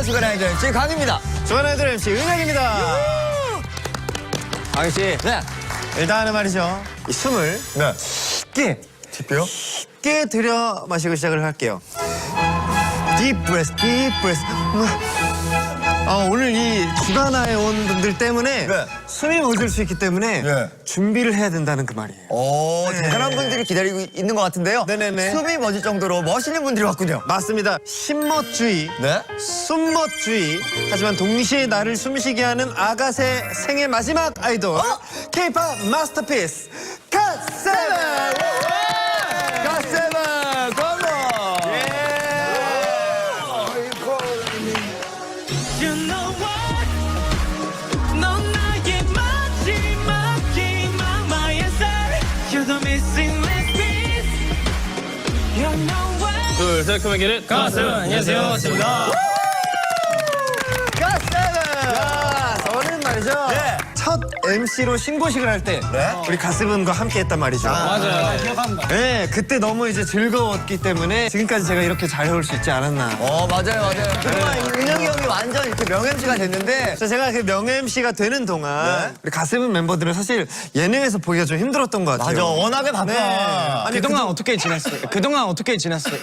주간 아이돌 MC 강입니다. 주간 아이돌 MC 은혁입니다. 강희 씨. 네. 일단은 말이죠. 이 숨을 깊게 뒷뼈? 깊게 들여 마시고 시작을 할게요. Deep breath, deep breath. 오늘 이 주간아에 온 분들 때문에 네. 숨이 멎을 수 있기 때문에 네. 준비를 해야 된다는 그 말이에요. 오, 네. 대단한 분들이 기다리고 있는 것 같은데요. 네네네. 숨이 멎을 정도로 멋있는 분들이 왔군요. 맞습니다. 신멋주의, 네. 숨멋주의. 하지만 동시에 나를 숨쉬게 하는 아가새 생애 마지막 아이돌. K-pop 마스터피스 갓세븐. 갓세븐 컴온. You know what? 넌 나의 마지막 희망만의 살. You're the missing last piece. You know what? 둘, 셋, 크면 길은 가세븐. 안녕하세요, 가세븐입니다. 갓세븐! 야, 저는 말이죠. 네. 첫 MC로 신고식을 할 때 네. 우리 갓세븐과 함께 했단 말이죠. 맞아요. 네, 그때 너무 이제 즐거웠기 때문에 지금까지 제가 이렇게 잘 해올 수 있지 않았나. 맞아요, 맞아요. 정말 은혁이 형이 완전 이렇게 명MC가 됐는데. 그래서 제가 그 명 MC가 되는 동안 네. 우리 갓세븐 멤버들은 사실 예능에서 보기가 좀 힘들었던 것 같아요. 맞아, 워낙에 바빠. 네. 아니, 그동안 어떻게 지냈어요? 그동안 어떻게 지냈어요?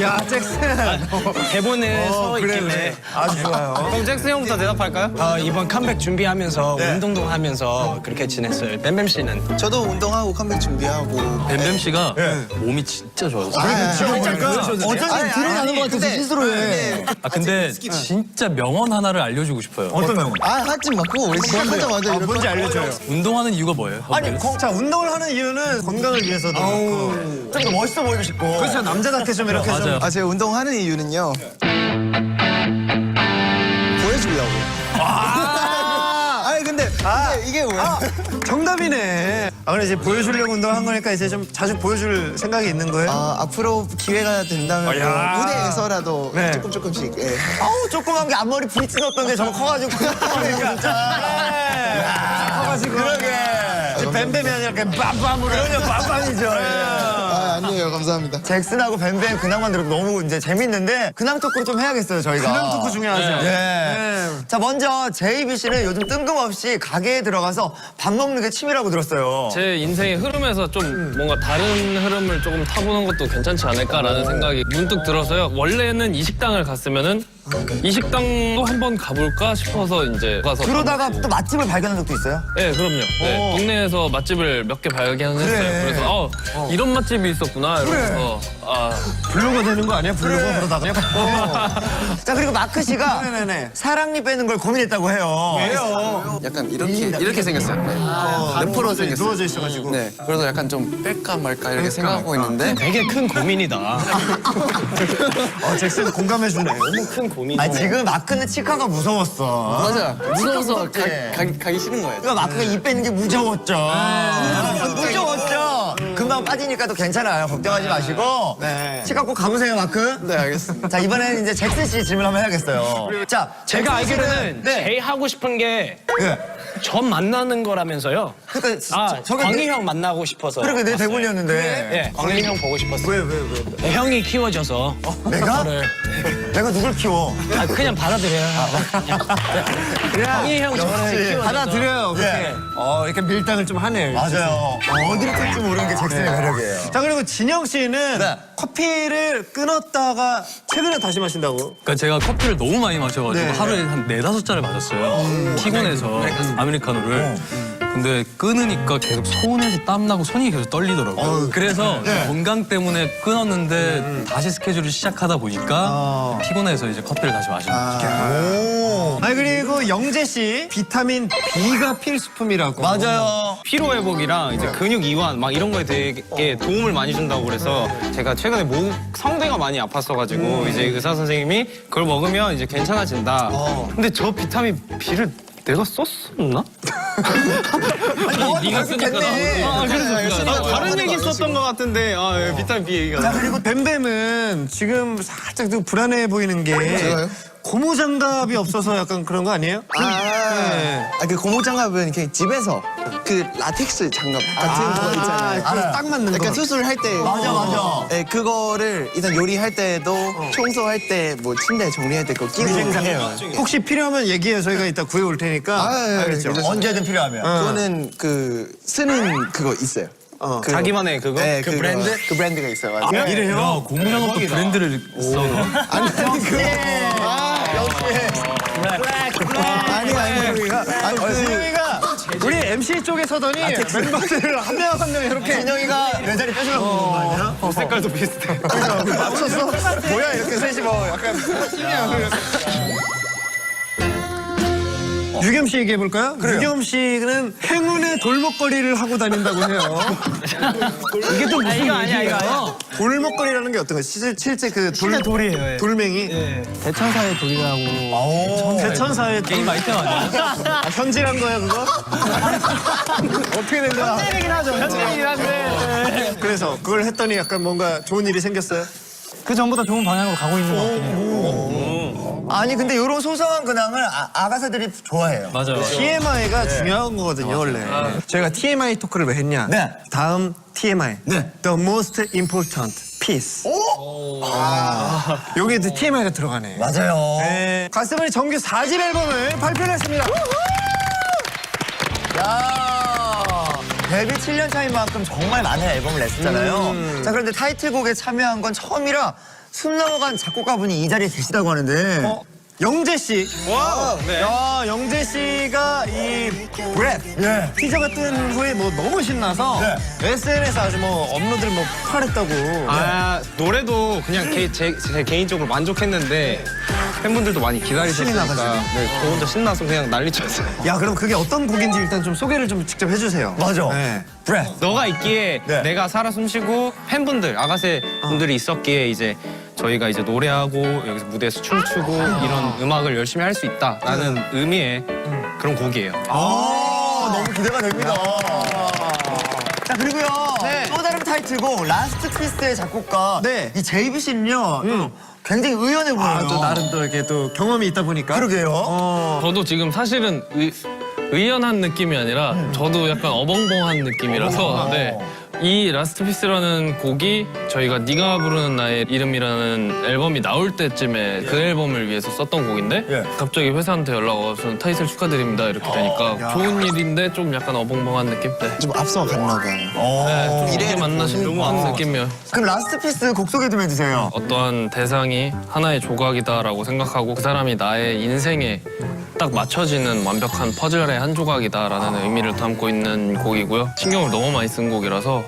야, 잭슨. 대본에 서 그래, 있길래 그래. 아주 좋아요. 그럼 잭슨 형부터 대답할까요? 이번 컴백 준비하면서 운동도 하면서 그렇게 지냈어요. 뱀뱀 씨는 저도 운동하고 컴백 준비하고 뱀뱀 씨가 몸이 진짜 좋아요. 어쩐지 드러나는 것 같아서 스스로 해. 근데 진짜 명언 하나를 알려주고 싶어요. 어떤 명언? 하지 마. 그거 우리 시작하자마자 이렇게 뭔지 알려줘요. 운동하는 이유가 뭐예요? 아니, 자, 운동을 하는 이유는 건강을 위해서도 그렇고. 좀 더 멋있어 보이고 싶고. 그렇죠. 남자답게 좀 이렇게 좀. 맞아요. 제가 운동하는 이유는요 보여주려고. 아니 근데 이게 뭐야? 정답이네. 근데 이제 보여주려고 운동한 거니까 이제 좀 자주 보여줄 생각이 있는 거예요? 앞으로 기회가 된다면 야. 뭐 무대에서라도 네. 조금씩. 예. 아우, 조그만 게 앞머리 브릿지 넣었던 게 저거 커가지고. 그러니까. 진짜. 커가지고. 그러게. 뱀뱀이 아니라 그냥 빰빰으로. 그러면 빵빵이죠. 아니에요. 감사합니다. 잭슨하고 뱀뱀 근황만 들어도 너무 이제 재밌는데 근황 토크를 좀 해야겠어요, 저희가. 근황 토크 중요하죠. 예. 네. 자, 먼저 JB 씨는 요즘 뜬금없이 가게에 들어가서 밥 먹는 게 취미라고 들었어요. 제 인생의 흐름에서 좀 뭔가 다른 흐름을 조금 타보는 것도 괜찮지 않을까라는 생각이 문득 들어서요. 원래는 이 식당을 갔으면은 이 식당도 한번 가볼까 싶어서 이제 가서 그러다가 또 맛집을 발견한 적도 있어요? 네, 그럼요. 네, 동네에서 맛집을 몇 개 발견했어요. 그래. 그래서 이런 맛집이 있었구나 이러면서 블로거 되는 거 아니야? 블로거 그러다가. 자, 그리고 마크 씨가 네네네. 사랑니 빼는 걸 고민했다고 해요. 왜요? 약간 이렇게 생겼어요. 네. 래퍼로 생겼어요. 누워져 있어가지고. 네. 그래서 약간 좀 뺄까 말까 이렇게 생각하고 있는데 되게 큰 고민이다. 잭슨 공감해주네. 큰 고민. 아, 지금 마크는 치카가 무서웠어. 맞아. 무서워서 무섭지? 가기 싫은 거예요. 그러니까 마크가 입 빼는 게 무서웠죠. 무서웠죠. 금방 빠지니까 또 괜찮아요. 걱정하지 마시고. 네. 치카 꼭 가보세요, 마크. 네, 알겠습니다. 자, 이번에는 이제 잭슨 씨 질문 한번 해야겠어요. 자, 제가 잭슨 씨는- 알기로는 네. 제일 하고 싶은 게 전 예. 만나는 거라면서요. 그러니까 저게 광희 내- 형 만나고 싶어서. 그러게 내 왔어요. 대본이었는데. 예, 광희 형 보고 싶었어요. 왜? 형이 키워줘서. 내가? 저를 내가 누굴 키워? 그냥 받아들여요. 광희 형 저를 키워줘서. 받아들여요. 그렇게. 예. 이렇게 밀당을 좀 하네. 맞아요. 어디를 끌지 모르는 게 잭슨의 매력이에요. 자, 그리고 진영 씨는 네. 커피를 끊었다가 최근에 다시 마신다고? 그러니까 제가 커피를 너무 많이 마셔가지고 네. 하루에 한 4-5잔을 마셨어요. 피곤해서 아메리카노를. 근데 끊으니까 계속 손에서 땀나고 손이 계속 떨리더라고요. 그래서 건강 때문에 끊었는데 다시 스케줄을 시작하다 보니까 피곤해서 이제 커피를 다시 마시는 거죠. 아니, 그리고 영재 씨 비타민 B가 필수품이라고. 맞아요. 피로 회복이랑 이제 근육 이완 막 이런 거에 되게 도움을 많이 준다고 그래서 제가 최근에 목 성대가 많이 아팠어가지고 이제 의사 선생님이 그걸 먹으면 이제 괜찮아진다. 근데 저 비타민 B를 내가 썼었나? 네가 쓰니까 됐네. 다른 얘기 썼던 것 같은데 비타민 B 얘기가. 자, 그리고 뱀뱀은 지금 살짝 좀 불안해 보이는 게 제가요? 고무장갑이 없어서 약간 그런 거 아니에요? 그 고무 장갑은 이렇게 집에서 그 라텍스 장갑 같은 거 있잖아요. 딱 맞는 거. 약간 수술할 때. 맞아. 네, 그거를 일단 요리할 때도 청소할 때 뭐 침대 정리할 때 그거 끼고 해요. 혹시 필요하면 얘기해요. 저희가 이따 구해올 테니까. 예, 알겠죠? 그래서 언제든 필요하면. 그거는 그 쓰는 그거 있어요. 그, 자기만의 그거? 네, 그 그거, 브랜드? 그 브랜드가 있어요. 야, 고무장갑도 브랜드를 써. 아니 진영이가 우리 MC 쪽에 서더니 멤버들을 한 명 한 명 이렇게 진영이가 내 자리 뺏으려고 그러는 거 아니야? 색깔도 비슷해. 맞췄어? 뭐야 이렇게 셋이 뭐 약간 유겸 씨 얘기해 볼까요? 유겸 씨는 행운의 돌목걸이를 하고 다닌다고 해요. 이게 또 무슨 얘기예요? 돌목걸이라는 게 어떤 거예요? 실제 그 돌이에요. 돌멩이? 대천사의 돌이라고. 대천사의 게임 아이템 아니야? 현질한 거야 그거? 어떻게 된 거야? 현실이긴 하죠. 현실이긴 한데. 그래서 그걸 했더니 약간 뭔가 좋은 일이 생겼어요? 그 전보다 좋은 방향으로 가고 있는 것 같긴 해요. 아니 근데 이런 소소한 근황을 아가새들이 좋아해요. 맞아요. TMI가 중요한 거거든요 원래. 저희가 TMI 토크를 왜 했냐? 네. 다음 TMI. 네. The most important piece. 여기에도 TMI가 들어가네. 맞아요. 네. 가스분이 정규 4집 앨범을 발표를 했습니다. 야 데뷔 7년 차인 만큼 정말 많은 앨범을 냈었잖아요. 자 그런데 타이틀곡에 참여한 건 처음이라 숨 넘어간 작곡가분이 이 자리에 계시다고 하는데 영재 씨. 와. 네. 야, 영재 씨가 이 랩 예. 티저가 뜬 후에 뭐 너무 신나서 SNS에 아주 뭐 업로드를 뭐 폭발했다고. 아, 노래도 그냥 제 개인적으로 만족했는데 팬분들도 많이 기다리셨으니까 네, 저 혼자 신나서 그냥 난리쳤어요. 야, 그럼 그게 어떤 곡인지 일단 좀 소개를 좀 직접 해주세요. 맞아. 네. 브레. 너가 있기에 네. 내가 살아 숨쉬고 팬분들, 아가새 분들이 있었기에 이제 저희가 이제 노래하고 여기서 무대에서 춤추고 이런 음악을 열심히 할 수 있다라는 의미의 그런 곡이에요. 너무 기대가 됩니다. 자 그리고요 네. 또 다른 타이틀곡 라스트 피스의 작곡가 네. 이 제이비 씨는요 또 굉장히 의연해 보여요. 아, 또 나름 또 이렇게 또 경험이 있다 보니까. 그러게요. 저도 지금 사실은 의연한 느낌이 아니라 저도 약간 어벙벙한 느낌이라서 네. 이 라스트 피스라는 곡이 저희가 네가 부르는 나의 이름이라는 앨범이 나올 때쯤에 그 앨범을 위해서 썼던 곡인데 예. 갑자기 회사한테 연락 와서 타이틀 축하드립니다 이렇게 되니까 좋은 일인데 좀 약간 어벙벙한 느낌? 네. 좀 앞서 갔나 봐요. 네, 좀 이게 맞나 싶은 느낌이요. 그럼 라스트 피스 곡 소개 좀 해주세요. 어떠한 대상이 하나의 조각이다라고 생각하고 그 사람이 나의 인생에 딱 맞춰지는 완벽한 퍼즐의 한 조각이다라는 의미를 담고 있는 곡이고요. 신경을 너무 많이 쓴 곡이라서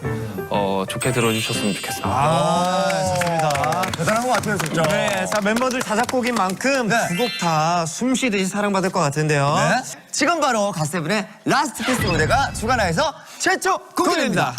좋게 들어주셨으면 좋겠습니다. 좋습니다. 대단한 것 같아요 진짜. 네, 자 멤버들 자작곡인 만큼 네. 두 곡 다 숨쉬듯이 사랑받을 것 같은데요. 네. 지금 바로 갓세븐의 라스트 피스 무대가 주간화에서 최초 공개됩니다.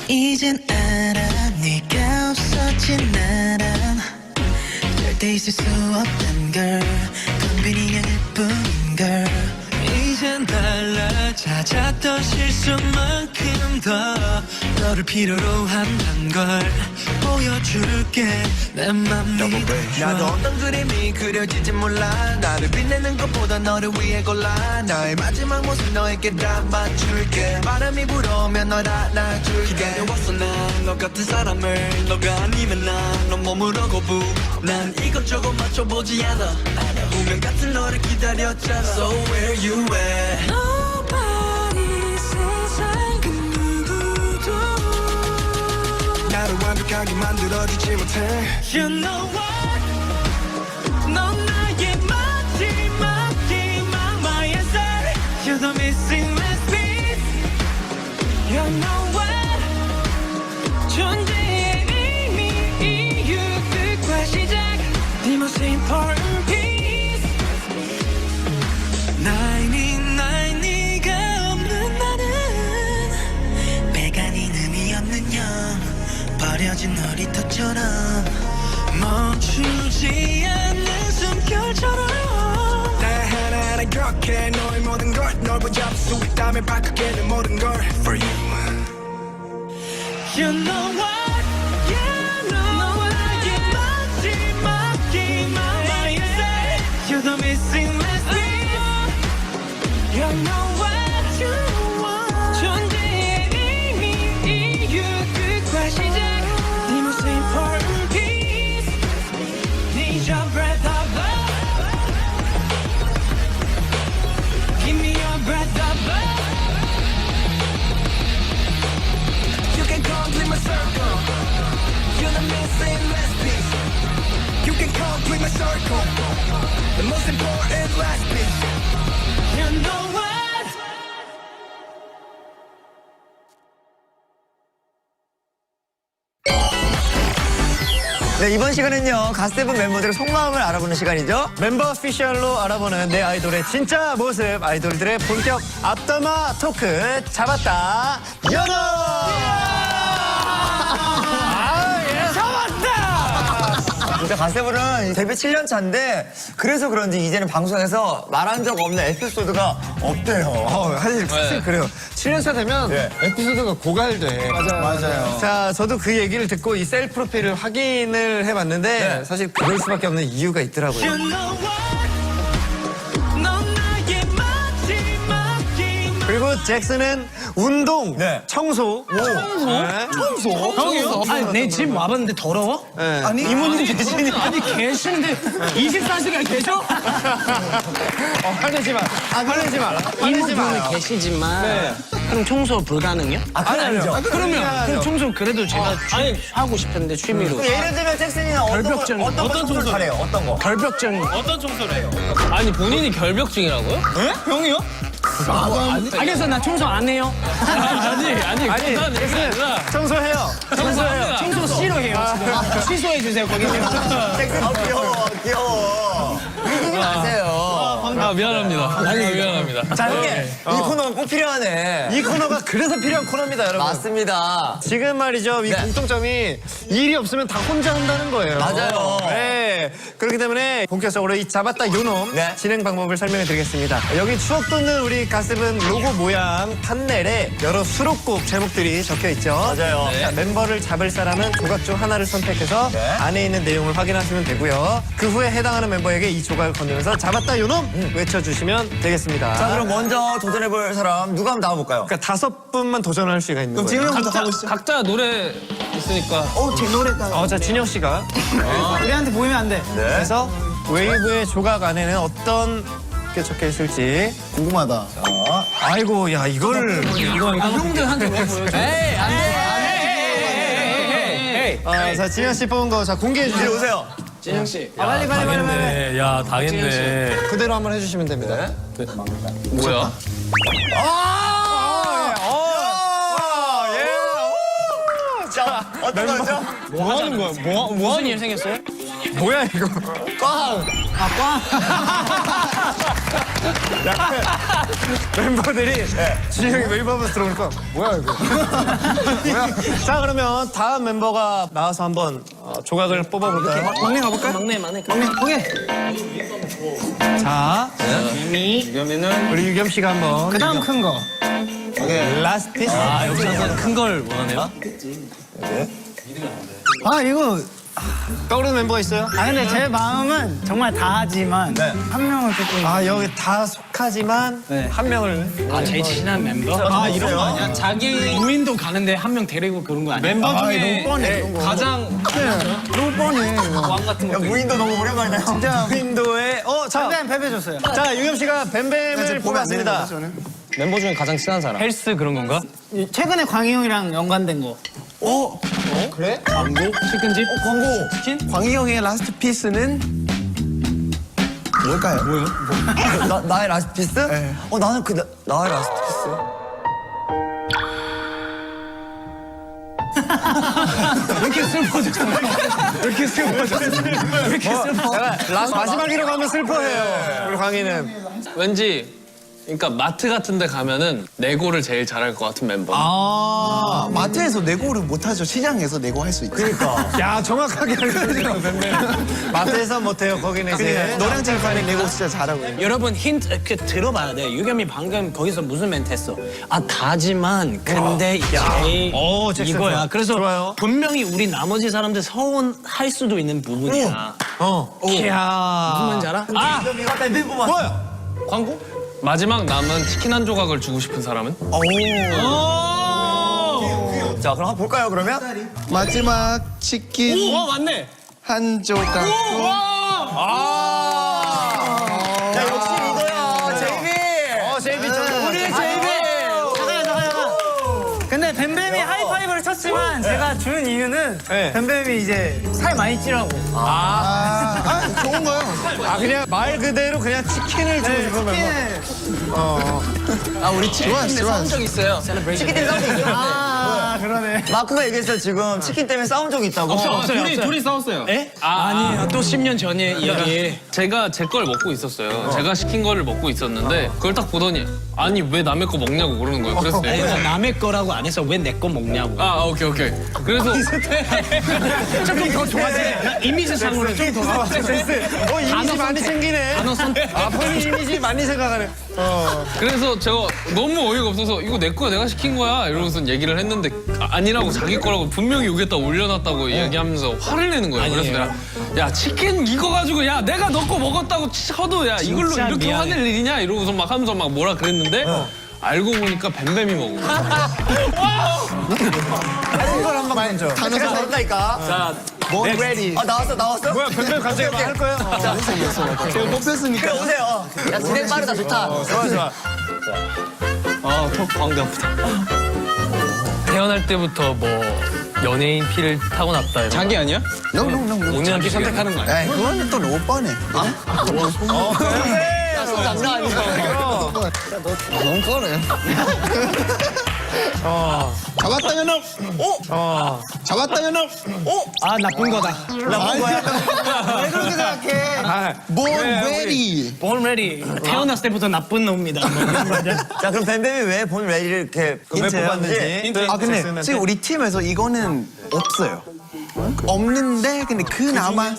이젠 알아 네가 없어진 나란 절대 있을 수 없단 걸 컨비니언일 뿐인 걸 이젠 달라 찾았던 실수만큼 더 너를 필요로 한단 걸 보여줄게 내 맘 믿어줘 나도 어떤 그림이 그려질지 몰라 나를 빛내는 것보다 너를 위해 골라 나의 마지막 모습 너에게 다 맞출게 바람이 불어오면 널 안아줄게 기다려왔어 난 너 같은 사람을 너가 아니면 난 너 머무러 거부 난 이것저것 맞춰보지 않아 운명 같은 너를 기다렸잖아 So where you at Nobody 세상 그 누구도 나를 완벽하게 만들어주지 못해. You know what 넌 나의 마지막 희망 My answer You're the missing last piece You know what 존재의 의미 이유 끝과 시작 The most important piece 난 네가 없는 나는 배가 네 의미 없는 영 버려진 놀이터처럼 멈추지 않는 숨결처럼 나 하나하나 기억해 너의 모든 걸 널 붙잡을 수 있다면 바꾸게 모든 걸 For you You know what You know what 나의 마지막이 맘마에 You're the missing last piece You know what you want 존재의 의미 이유 끝과 시작 네 most important piece Need your breath of love Give me your breath of love You can complete my circle You're the missing last piece You can complete my circle The most important last piece You know what 네, 이번 시간은요, 갓세븐 멤버들의 속마음을 알아보는 시간이죠. 멤버 오피셜로 알아보는 내 아이돌의 진짜 모습, 아이돌들의 본격 앞담화 토크 잡았다 연어. 진짜 갓세븐은 데뷔 7년 차인데 그래서 그런지 이제는 방송에서 말한 적 없는 에피소드가 없대요. 사실 그래요. 7년차 되면 에피소드가 고갈돼. 맞아요. 자, 저도 그 얘기를 듣고 이 셀프 프로필을 확인을 해봤는데 사실 그럴 수밖에 없는 이유가 있더라고요. You know what 넌 나의 마지막이 그리고 잭슨은 운동, 네. 청소. 청소? 형이요? 아니 내 집 와봤는데 더러워? 아니 이모님 계시니? 아니 계시는데 24시간 계셔? 화내지 마. 화내지 마. 이모분은 계시지만 그럼 청소 불가능이요? 그건 아니죠. 그럼 청소 그래도 제가 하고 싶은데 취미로 그럼 예를 들면 잭슨이는 결벽증. 어떤 청소를 잘해요? 어떤 거? 결벽증 어떤 청소를 해요? 아니 본인이 결벽증이라고요? 네? 형이요? 그래서 나 청소 안 해요. 아니 그건 아니라 청소해요. 청소 싫어해요. 취소해 주세요 거기. 잭슨 귀여워. 이기지 마세요. 미안합니다. 미안합니다. 자, 형님, 이 코너가 꼭 필요하네. 이 코너가 그래서 필요한 코너입니다, 여러분. 맞습니다. 지금 말이죠. 이 네. 공통점이 일이 없으면 다 혼자 한다는 거예요. 맞아요. 네. 그렇기 때문에 본격적으로 이 잡았다 요놈 네. 진행 방법을 설명해 드리겠습니다. 여기 추억 돋는 우리 갓세븐 로고 모양 판넬에 여러 수록곡 제목들이 적혀 있죠. 맞아요. 자, 멤버를 잡을 사람은 조각 중 하나를 선택해서 네. 안에 있는 내용을 확인하시면 되고요. 그 후에 해당하는 멤버에게 이 조각을 건네면서 잡았다 요놈 외쳐주시면 되겠습니다. 자, 그럼 먼저 도전해볼 사람 누가 한번 나와볼까요? 그러니까 5분만 도전할 수가 있는 거예요. 형부터 가보시죠. 각자 노래 있으니까 제 노래다. 자, 진영 씨가. 우리한테 보이면 안 돼. 그래서 웨이브의 조각 안에는 어떤 게 적혀 있을지 궁금하다. 아이고 야 이걸 형들한테 왜 보여줘? 에이, 안 돼. 자 진영 씨 뽑은 거 자 공개해 이리 주세요. 오세요. 진영 씨. 빨리. 당했네. 야, 당했네. 그대로 한번 해주시면 됩니다. 뭐야? 자, 어떤 거죠? 뭐 하는 거야? 무슨 일 생겼어요? 뭐야 이거? 꽝. 멤버들이 진영이 웨이브 하면서 들어오니까 뭐야 이거? 뭐야? 자 그러면 다음 멤버가 나와서 한번 조각을 뽑아볼까요? 막내 가볼까? 막내. 오케이. 자 그러면은 우리 유겸 씨가 한번 그다음 큰 거. 라스트 피스. 여기서 큰 걸 원하네요. 아 이거. 떠오르는 멤버가 있어요? 근데 제 마음은 정말 다 하지만 한 명은 조금. 여기 다 속하지만 한 명을 제일 친한 멤버? 이런 거 아니야? 자기 무인도 가는데 한 명 데리고 그런 거 아니야? 멤버 중에 너무 뻔해. 가장 너무 뻔해. 왕 같은 야, 거. 무인도 너무 오랜만이다. 진짜 윈도에 자 뱀뱀 패배줬어요. 유겸 씨가 뱀뱀을 뽑았습니다. 멤버 중에 가장 친한 사람. 헬스 그런 건가? 최근에 광희 형이랑 연관된 거. 치킨집? 광고. 광희 형의 라스트 피스는 뭘까요? 나의 라스트 피스? 나는 나의 라스트 피스. 왜 이렇게 슬퍼졌잖아요? 마지막이라고 하면 슬퍼해요. 우리 광희는 왠지 그러니까 마트 같은 데 가면은 내고를 제일 잘할 것 같은 멤버. 아, 마트에서 내고를 못하죠. 시장에서 내고 할 수 있죠. 그러니까. 야 정확하게 알려주죠. 마트에서 못해요. 거기는 이제 노량진판에 내고 진짜 잘하고요. 여러분 힌트 이렇게 들어봐야 돼. 유겸이 방금 거기서 무슨 멘트 했어? 아 다지만 근데 이제 잭슨 이거야. 좋아. 그래서 좋아요. 분명히 우리 나머지 사람들 서운할 수도 있는 부분이야. 이야. 무슨 말인지 알아? 아 이거 밴드 뽑아. 뭐야? 광고? 마지막 남은 치킨 한 조각을 주고 싶은 사람은? 자, 그럼 한번 볼까요, 그러면? 마지막 치킨 와 맞네. 한 조각. 자, 역시 리더야, 제이비. 제이비 좀. 우리 제이비. 근데 뱀뱀이 하이파이브를 쳤지만 제가 준 이유는 뱀뱀이 이제 살 많이 찌라고. 좋은 거요. 그냥 말 그대로 그냥 치킨을 주고 싶은 멤버. 아, 우리 치킨 싸운 적 있어요. 치킨 때문에 싸운 적 있어요? 아 그러네. 마크가 얘기했어요, 지금. 치킨 때문에 싸운 적이 있다고. 둘이 싸웠어요. 에? 아니에요. 또 10년 전의 이야기. 제가 제 걸 먹고 있었어요. 제가 시킨 거를 먹고 있었는데 그걸 딱 보더니 아니 왜 남의 거 먹냐고 그러는 거예요. 그래서 아니, 나 남의 거라고 안 해서 왜 내 거 먹냐고. 오케이. 그래서 조금 더 좋아지. 이미지상으로 좀 더 좋아지. 이미지 많이 챙기네. 단어 선택. 본인 이미지 많이 생각하네. 그래서 제가 너무 어이가 없어서 이거 내 거야 내가 시킨 거야 이러고서 얘기를 했는데 아니라고 자기 거라고 분명히 여기에다 올려놨다고 얘기하면서 화를 내는 거예요. 그래서 내가 야 치킨 이거 가지고 야 내가 너 거 먹었다고 쳐도 야 이걸로 진짜 이렇게 미안해. 화낼 일이냐 이러고서 막 하면서 막 뭐라 그랬는데 알고 보니까 뱀뱀이 먹은 거야. 다른 걸 한번 던져. 단어 제가 선택. 잘했다니까. 자 Born ready. 나왔어? 뭐야, 뱀뱀 갑자기 말 할 거야? 제가 뽑혔으니까. 그래, 오세요. 야, 진행 빠르다, 좋다. 좋아. 턱 광대 아프다. 태어날 때부터 뭐 연예인 피를 타고났다 이런 자기 아니야? No. 본인한테 선택하는 거 아니야? 에이, 그건 또 오빠네. 장난 아니고. 너무 꺼네. 잡았다, 연옥. 잡았다, 연옥. 아 나쁜 거다. 왜 그렇게 생각해? Born ready. Born ready. 태어났을 때부터 나쁜 놈입니다. 자, 그럼 뱀뱀이 왜 본 레디를 이렇게 왜 뽑았는지. 아, 근데 지금 우리 팀에서 이거는 없어요. 없는데 근데 그나마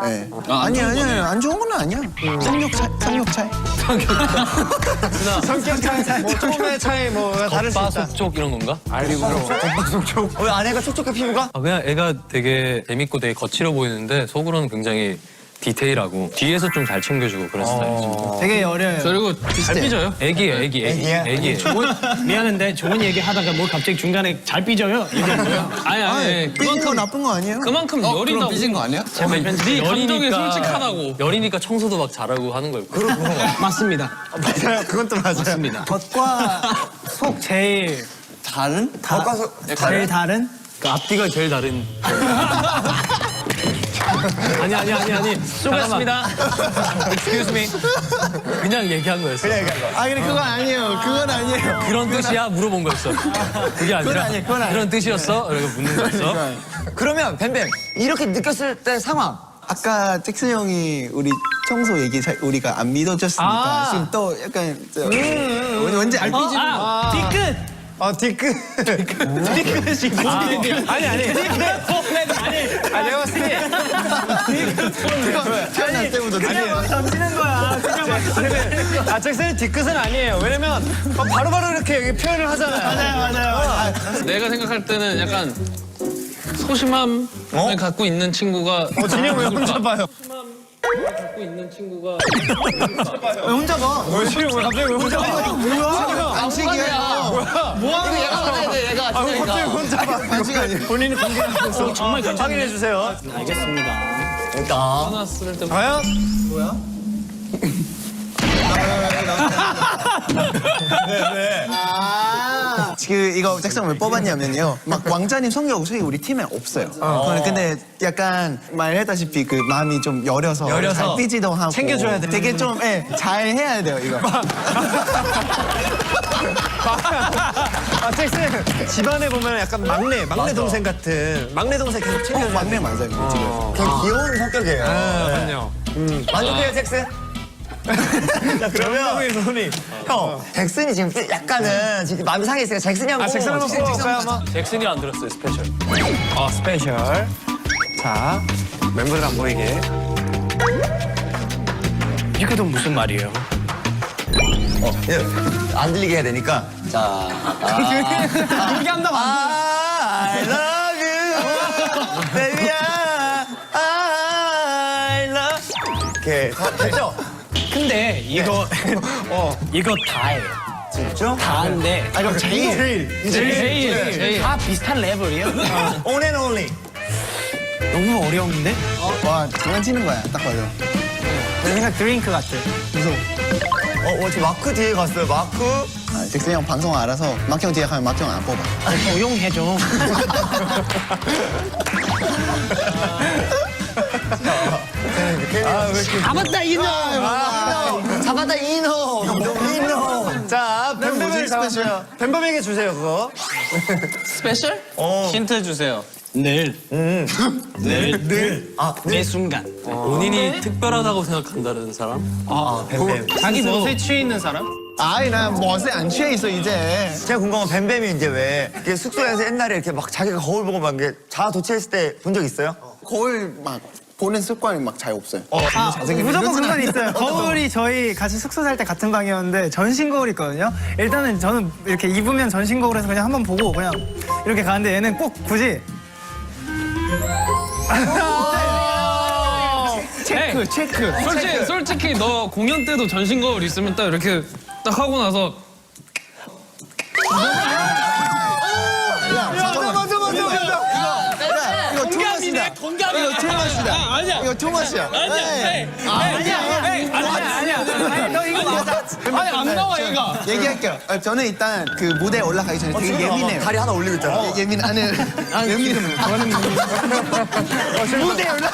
예. 아니야 안 좋은 건 아니야. 성격 차이. 성격 차이, 뭐 처음의 차이 뭐가 다를 수 있다. 속쪽 이런 건가? 왜 아내가 촉촉해 피부가? 그냥 애가 되게 재밌고 되게 거칠어 보이는데 속으로는 굉장히 디테일하고 뒤에서 좀 잘 챙겨주고 그런 스타일이죠. 되게 어려요. 그리고 잘 삐져요. 애기예요. 애기예요. 미안한데 좋은 얘기 하다가 뭐 갑자기 중간에 잘 삐져요. 이게 뭐야? 아니 삐진 거 나쁜 거 아니에요? 그만큼 열이다. 삐진 거 아니야? 네 감정에 솔직하다고. 열이니까 청소도 막 잘하고 하는 거예요. 맞습니다. 맞아요. 그건 또 맞아요. 맞습니다. 겉과 속 제일 다른? 제일 다른? 그 앞뒤가 제일 다른. 아니. 수고했습니다. Excuse me. 그냥 얘기한 거였어. 아 근데 그건 아니에요. 그건 아니에요. 그런 뜻이야? 물어본 거였어. 그게 아니라 아니에요, 그건 아니에요. 그런 뜻이었어? 이렇게 묻는 거였어. 그러면 뱀뱀, 이렇게 느꼈을 때 상황. 아까 잭슨 형이 우리 청소 얘기 우리가 안 믿어줬으니까 지금 또 약간 왠지 알 삐지는 거. 뒤끝. 뒤끝. 뒤끝이 아니. 내가 봤을 때. 태어날 때부터 그냥 던지는 거야. 그냥 막. 잭슨이 뒤끝은 아니에요. 왜냐면 바로바로 이렇게 표현을 하잖아요. 맞아요. 내가 생각할 때는 약간 소심함을 갖고 있는 친구가 진영 왜 혼자 봐요? 갖고 있는 친구가 왜 혼자 봐? 왜 갑자기 왜 혼자 봐? 뭐야? 간식이야. 이거 얘가 받아야 돼, 얘가. 갑자기 혼자 봐. 간식 아니야. 본인이 공개하고 정말 괜찮네. 확인해 주세요. 알겠습니다. 화났을 때 과연? 지금 이거 잭슨 왜 뽑았냐면요. 막 왕자님 성격 솔직히 우리 팀에 없어요. 근데 약간 말했다시피 그 마음이 좀 여려서 잘 삐지도 하고 챙겨줘야 돼. 되게 좀 잘 해야 돼요 이거. 잭슨 집안에 보면 약간 막내 동생 같은 막내 동생 계속 챙겨줘. 막내 맞아요 지금. 되게 귀여운 성격이에요. 그럼요. 만족해요, 잭스? 자, 그러면 형, 잭슨이 지금 약간은 지금 마음이 상해 있으니까 잭슨이 한번 잭슨 한번 뽑아볼까요, 한번? 잭슨이 안 들었어요, 스페셜. 스페셜. 자, 멤버들 안 보이게. 이게 또 무슨 말이에요? 예, 안 들리게 해야 되니까. 자, 그렇게 한다고 I love you, baby. I love. 오케이, 됐죠? 근데 이거 이거 다예요. 진짜? 다인데 아 그럼 제일 다 비슷한 레벨이에요. On and only. 너무 어려운데? 와 장난치는 거야 딱 봐도. 내 생각 드링크 같아. 지금 마크 뒤에 갔어요. 마크. 아, 잭슨 형 방송 알아서 막형 뒤에 가면 막형 안 뽑아. 조용해 좀. 잡았다 이놈. 잡았다 이노. 자, 뱀뱀에게 잡았어요. 뱀뱀에게 주세요, 그거. 스페셜? 힌트 주세요. 늘. 아, 매 순간. 본인이 특별하다고 생각한다는 사람? 뱀뱀. 자기 멋에 취해 있는 사람? 아이 나 멋에 안 취해 있어 이제. 제가 궁금한 건 뱀뱀이 이제 왜 이렇게 숙소에서 옛날에 이렇게 막 자기가 거울 보고 막 이게 자아 도취했을 때 본 적 있어요? 거울 막 보는 습관이 막 잘 없어요. 무조건 그런 건 있어요. 거울이 저희 같이 숙소 살 때 같은 방이었는데 전신 거울이 있거든요. 일단은 저는 이렇게 입으면 전신 거울에서 그냥 한번 보고 그냥 이렇게 가는데 얘는 꼭 굳이 체크. 솔직히 너 공연 때도 전신 거울 있으면 딱 이렇게 딱 하고 나서 이거 투머시다. 이거 투머시다. 아니야. 이거 투머시야. 너 이거 맞아. 아니 안 나와 얘가. 얘기할게요. 저는 일단 그 무대에 올라가기 전에 되게 예민해요. 다리 하나 올리고 있잖아. 예민해요. 무대에 올라.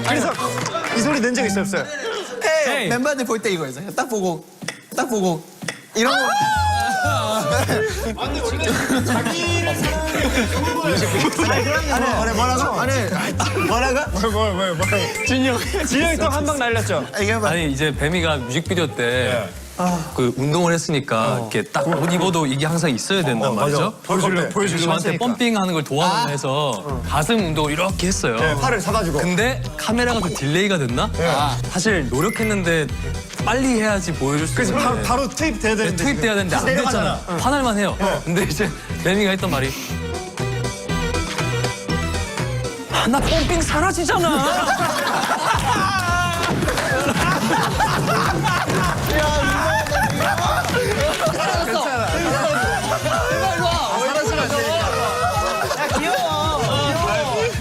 그래서 이 소리 낸 적 있어요, 없어요? 멤버들 볼 때 이거였어요. 딱 보고 이런 거. 진영이 또 한 방 날렸죠? 이게 막 아니 이제 뱀이가 뮤직비디오 때 그 운동을 했으니까 이렇게 딱 옷 입어도 이게 항상 있어야 된단 말이죠. 보여주려고 저한테 하니까. 펌핑하는 걸 도와달라 해서 가슴 운동을 이렇게 했어요. 팔을 잡아주고. 근데 카메라가 좀 딜레이가 됐나? 사실 노력했는데 빨리 해야지 보여줄 수 그래서 있는데 바로 투입 돼야 되는데. 투입돼야 되는데 안 됐잖아. 화날만 해요. 근데 이제 뱀이가 했던 말이 나 펌핑 사라지잖아.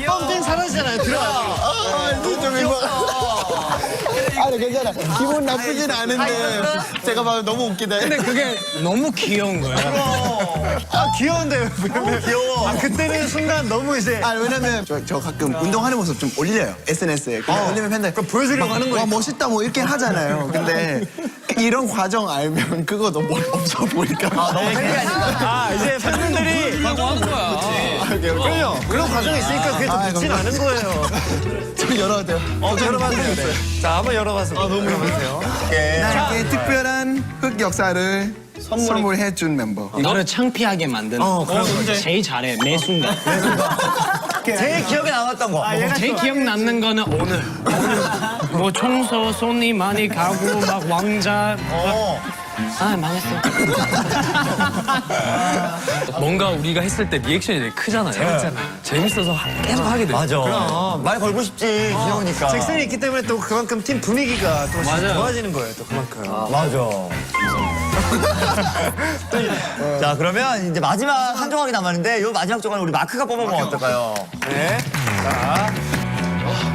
펌핑 사라지잖아요. 아니 괜찮아. 기분 나쁘진 않은데 제가 봐도 너무 웃기다. 근데 그게 너무 귀여운 거야. 아, 귀여운데. 귀여워. 아, 그때는 순간 너무 이제. 아 왜냐면 저 가끔 운동하는 모습 좀 올려요 SNS에. 올리면 팬들 보여주려고 하는 거니까. 와 멋있다 뭐 이렇게 하잖아요. 근데 이런 과정 알면 그거 너무 없어 보니까. 아, 이제 팬분들이. 하고 하는 거야. 그럼요. 그런 과정이 있으니까 그게 더 좋진 않은 거예요. 좀 열어도 돼요. 열어봐도 돼요. 자, 한번 열어봐서. 너무 열어보세요. 나에게 특별한 흑 역사를 선물해준 멤버. 너를 창피하게 만드는 제일 잘해 매 순간. 제일 기억에 남았던 거. 제일 기억 남는 거는 오늘. 뭐 청소 손이 많이 가고 막 왕자. 아 망했어. 뭔가 우리가 했을 때 리액션이 되게 크잖아요. 재밌어서 계속 하게 돼요. 맞아. 말 걸고 싶지, 귀여우니까. 잭슨이 있기 때문에 또 그만큼 팀 분위기가 또 좋아지는 거예요, 또 그만큼. 맞아. 자, 그러면 이제 마지막 한 조각이 남았는데 이 마지막 조각은 우리 마크가 뽑아보면 어떨까요? 네. 자.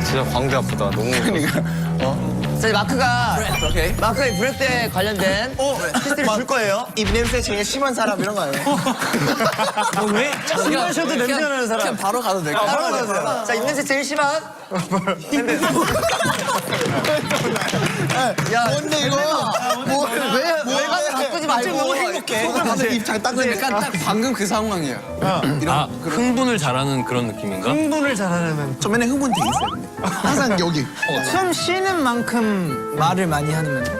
진짜 광대 아프다. 너무. 자, 이제 마크가 이 브레스에 관련된 키스를 줄 거예요. 입 냄새 제일 심한 사람 이런 거 아니에요? 왜? 술 마셔도 냄새 나는 사람. 바로 가도 될까? 바로 가세요. 자, 입냄새 제일 심한. 뭔데 이거? 왜 가서 바꾸지 말고 너무 행복해. 속을 가서 입장 딱 약간 딱 방금 그 상황이에요. 아, 흥분을 잘하는 그런 느낌인가? 흥분을 잘하려면 저번에 흥분 돼 있어요. 근데. 항상 여기. 숨 쉬는 만큼 말을 많이 하는 멤버.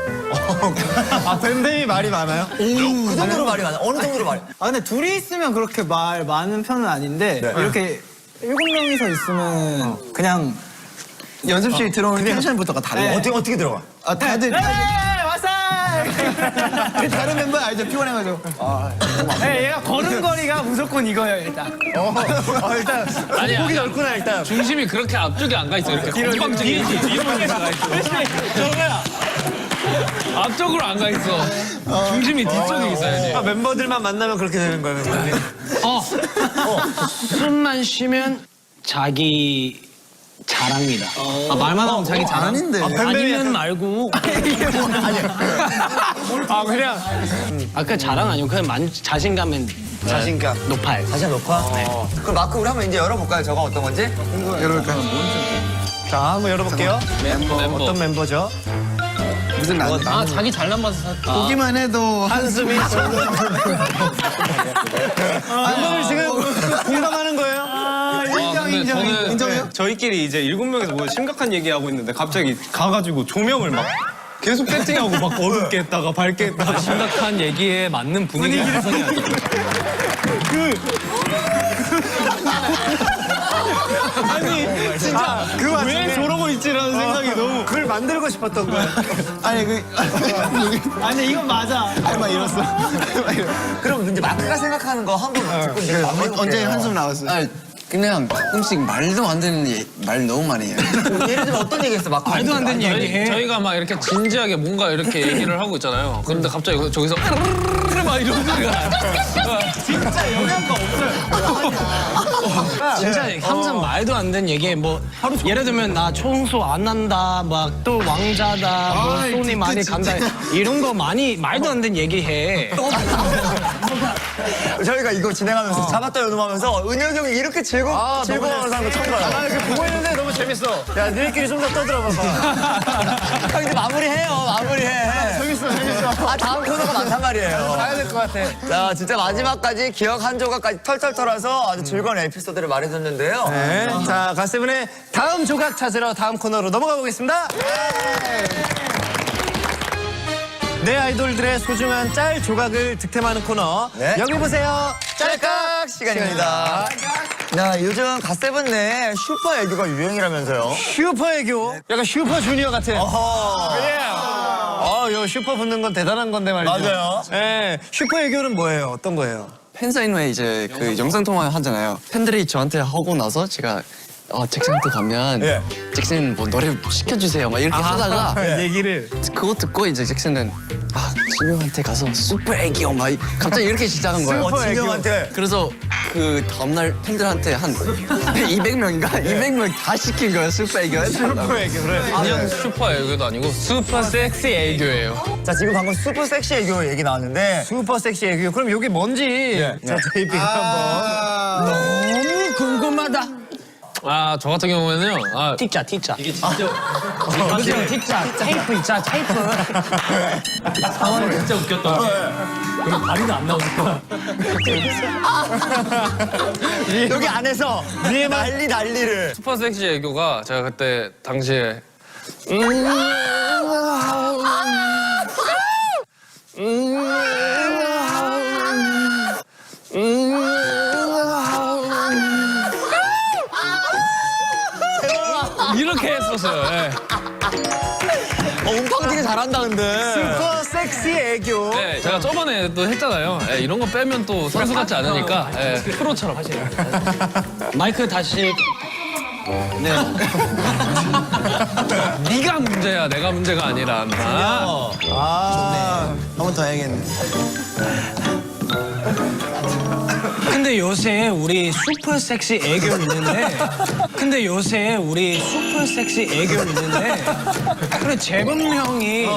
아 뱀뱀이 말이 많아요? 그 정도로 말이 많아. 어느 정도로 말이? 아 근데 둘이 있으면 그렇게 말 많은 편은 아닌데 이렇게 7명이서 있으면 그냥 연습실 들어오는 텐션부터가 달라요. 어떻게 들어가? 아, 다들 왔어! 다른 멤버 알죠? 피곤해가지고. 얘가 걸음걸이가 무조건 이거예요 일단. 일단 아니야. 폭이 넓구나 일단. 중심이 그렇게 앞쪽에 안 가 있어. 이렇게 건방지게 뒤로 가 있어. 저거야. 앞쪽으로 안 가 있어. 중심이 뒤쪽에 있어야지. 아, 멤버들만 만나면 그렇게 되는 거예요. 멤버들이. 숨만 쉬면 자기 자랑이다. 말만 하면 자기 자랑. 아닌데. 아니면 말고. 아 그냥 그 자랑 아니고 그냥 자신감은 자신감. 높아요. 다시 높아? 그럼 마크 우리 한번 이제 열어볼까요? 저거 어떤 건지? 이럴까요? 자 한번 열어볼게요. 멤버. 어떤 멤버죠? 무슨 난 아, 자기 잘난 맛을 샀다. 보기만 해도 한숨이 멤버들 지금 공감하는 거예요? 근데 저는 인정해요? 저희끼리 이제 7명이서 뭐 심각한 얘기하고 있는데 갑자기 가가지고 조명을 막 계속 세팅하고 막 어둡게 했다가 밝게 했다가 심각한 얘기에 맞는 분위기를 형성해야죠. 아니 진짜 왜 저러고 있지라는 생각이 너무 그걸 만들고 싶었던 거야. 아니 그 아니 이건 맞아. 알마 잃었어. 그럼 이제 마크가 생각하는 거 한번 듣고 이제 마무리해볼게요. 언제 한숨 나왔어? 아 그냥 가끔씩 말도 안 되는 말 너무 많이 해요. 예를 들면 어떤 얘기 했어? 마크 말도 안 되는 얘기 해. 저희가 막 이렇게 진지하게 뭔가 이렇게 얘기를 하고 있잖아요. 그런데 갑자기 저기서 막 이런 소리가 진짜 항상 말도 안 되는 얘기해. 뭐 예를 들면 나 청소 안 한다, 막 또 왕자다, 뭐 손이 많이 간다 이런 거 많이 말도 안 되는 얘기해. 저희가 이거 진행하면서 잡았다 연음하면서 은혁이 형이 이렇게 즐거워하는 거 처음 봐요. 아 이렇게 보고 있는데 너무 재밌어. 야 너희끼리 좀 더 떠들어봐봐. 형 이제 마무리해. 재밌어. 아 다음 코너가 많단 말이에요. 가야 될 것 같아. 자 진짜 마지막까지 기억 한 조각까지 털털 털어서 아주 즐거운 에피소드를 말해줬는데요. 네. 자 갓세븐의 다음 조각 찾으러 다음 코너로 넘어가 보겠습니다. 내 아이돌들의 소중한 짤 조각을 득템하는 코너. 네. 여기 보세요. 짤깍 시간입니다. 야 요즘 갓세븐 내 슈퍼 애교가 유행이라면서요. 슈퍼 애교. 약간 슈퍼 주니어 같은. 어허. 요 슈퍼 붙는 건 대단한 건데 말이죠. 맞아요. 네. 슈퍼 애교는 뭐예요? 어떤 거예요? 팬사인회 이제 그 영상 통화 하잖아요. 팬들이 저한테 하고 나서 제가 잭슨한테 가면 예. 잭슨 뭐 노래 시켜주세요 막 이렇게 하다가 얘기를. 그거 듣고 이제 잭슨은 진영한테 가서 슈퍼 애기요 막 갑자기 이렇게 시작한 거예요. 진영한테. 그래서 그 다음날 팬들한테 한 200명인가? 200명 다 시킨 거예요 슈퍼 애기요. 슈퍼 애교 그래. 그냥 슈퍼 애교도 아니고 슈퍼 섹시 애교예요. 자 지금 방금 슈퍼 섹시 애교 얘기 나왔는데 슈퍼 섹시 애교. 그럼 이게 뭔지. 자 JP가 한번. 너무 궁금하다. 저 같은 경우에는요. 티자. 이게 진짜. 무슨 티자. 테이프 있잖아, 테이프. 상황이 진짜 웃겼다. 그럼 발이도 안 나오니까. 여기 안에서 난리를. 슈퍼 섹시 애교가 제가 그때 당시에 이렇게 했었어요. 예. 음팡 되게 잘한다 근데. 슈퍼 섹시 애교. 네, 제가 저번에 또 했잖아요. 예, 이런 거 빼면 또 선수 같지 않으니까 프로처럼 하시네요. 마이크 다시. 네가 문제야, 내가 문제가 아니라. 한 번 더 해야겠네. 근데 요새 우리 슈퍼 섹시 애교 있는데 그래 재범 형이